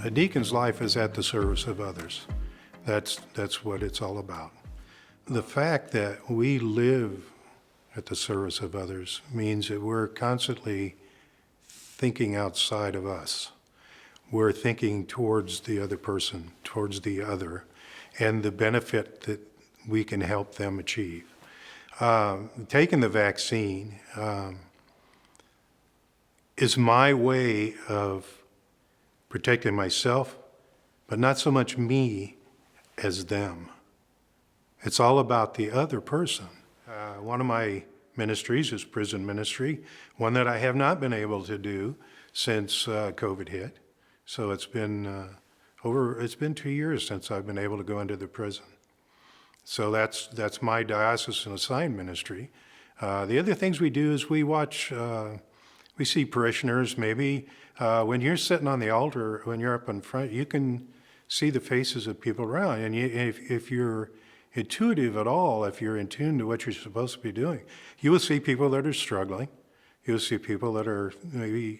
A deacon's life is at the service of others. That's what it's all about. The fact that we live at the service of others means that we're constantly thinking outside of us. We're thinking towards the other person, towards the other, and the benefit that we can help them achieve. Taking the vaccine is my way of protecting myself, but not so much me as them. It's all about the other person. One of my ministries is prison ministry, one that I have not been able to do since COVID hit. So it's been 2 years since I've been able to go into the prison. So that's my diocesan assigned ministry. The other things we do is we watch, we see parishioners maybe. When you're sitting on the altar, when you're up in front, you can see the faces of people around. And if you're intuitive at all, if you're in tune to what you're supposed to be doing, you will see people that are struggling. You'll see people that are maybe,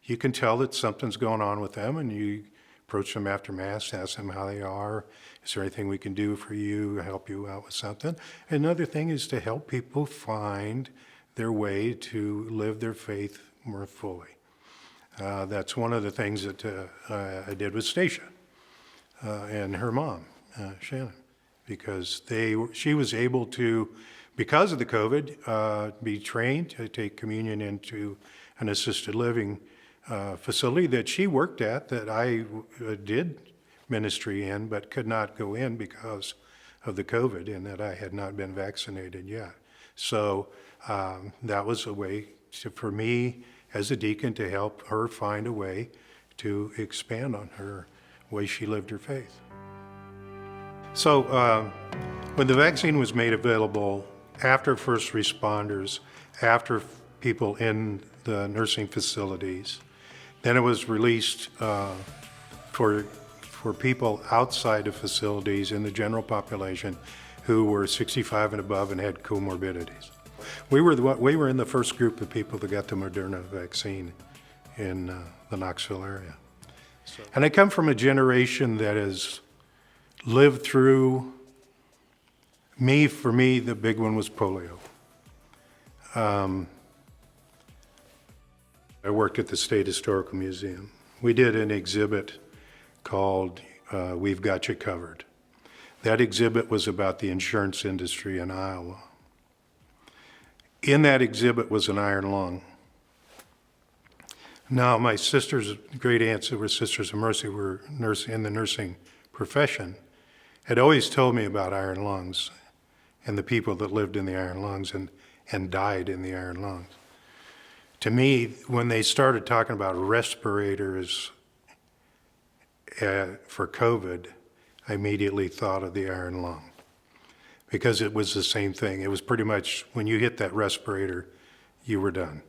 you can tell that something's going on with them, and you approach them after Mass, ask them how they are. Is there anything we can do for you, help you out with something? Another thing is to help people find their way to live their faith more fully. That's one of the things that I did with Stacia and her mom, Shannon, because she was able to, because of the COVID, be trained to take communion into an assisted living facility that she worked at, that I did ministry in, but could not go in because of the COVID and that I had not been vaccinated yet. So that was a way for me as a deacon to help her find a way to expand on her way she lived her faith. So when the vaccine was made available, after first responders, after people in the nursing facilities, then it was released for people outside of facilities in the general population who were 65 and above and had comorbidities. We were in the first group of people that got the Moderna vaccine in the Knoxville area. And I come from a generation that has lived through, for me, the big one was polio. I worked at the State Historical Museum. We did an exhibit called We've Got You Covered. That exhibit was about the insurance industry in Iowa. In that exhibit was an iron lung. Now, my sisters, great aunts who were Sisters of Mercy, were in the nursing profession, had always told me about iron lungs and the people that lived in the iron lungs and died in the iron lungs. To me, when they started talking about respirators for COVID, I immediately thought of the iron lung, because it was the same thing. It was pretty much, when you hit that respirator, you were done.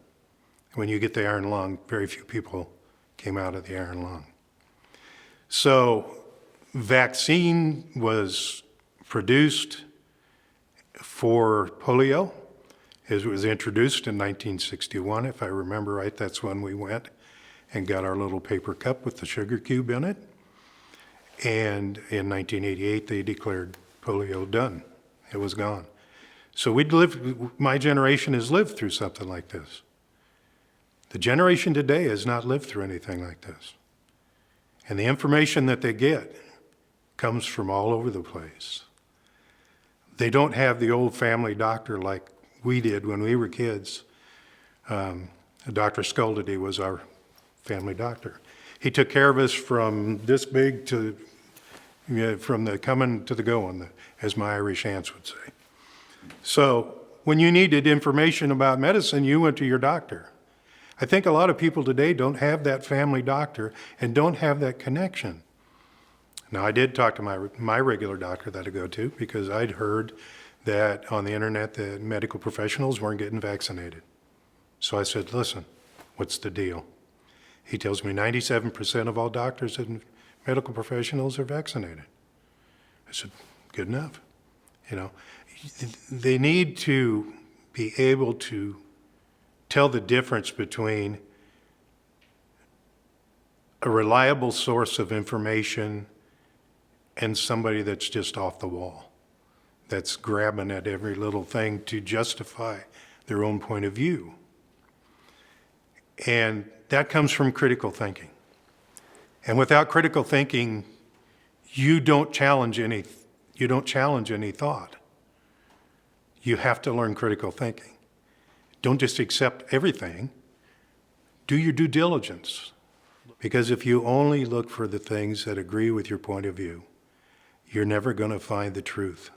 When you get the iron lung, very few people came out of the iron lung. So vaccine was produced for polio. It was introduced in 1961, if I remember right. That's when we went and got our little paper cup with the sugar cube in it. And in 1988, they declared polio done. It was gone. So my generation has lived through something like this. The generation today has not lived through anything like this. And the information that they get comes from all over the place. They don't have the old family doctor like we did when we were kids. Dr. Sculdity was our family doctor. He took care of us from this big to, from the coming to the going, as my Irish aunts would say. So when you needed information about medicine, you went to your doctor. I think a lot of people today don't have that family doctor and don't have that connection. Now, I did talk to my regular doctor that I go to, because I'd heard that on the internet that medical professionals weren't getting vaccinated. So I said, listen, what's the deal? He tells me 97% of all doctors and medical professionals are vaccinated. I said, good enough. You know, they need to be able to tell the difference between a reliable source of information and somebody that's just off the wall, that's grabbing at every little thing to justify their own point of view. And that comes from critical thinking. And without critical thinking, you don't challenge any thought. You have to learn critical thinking. Don't just accept everything. Do your due diligence. Because if you only look for the things that agree with your point of view, you're never going to find the truth.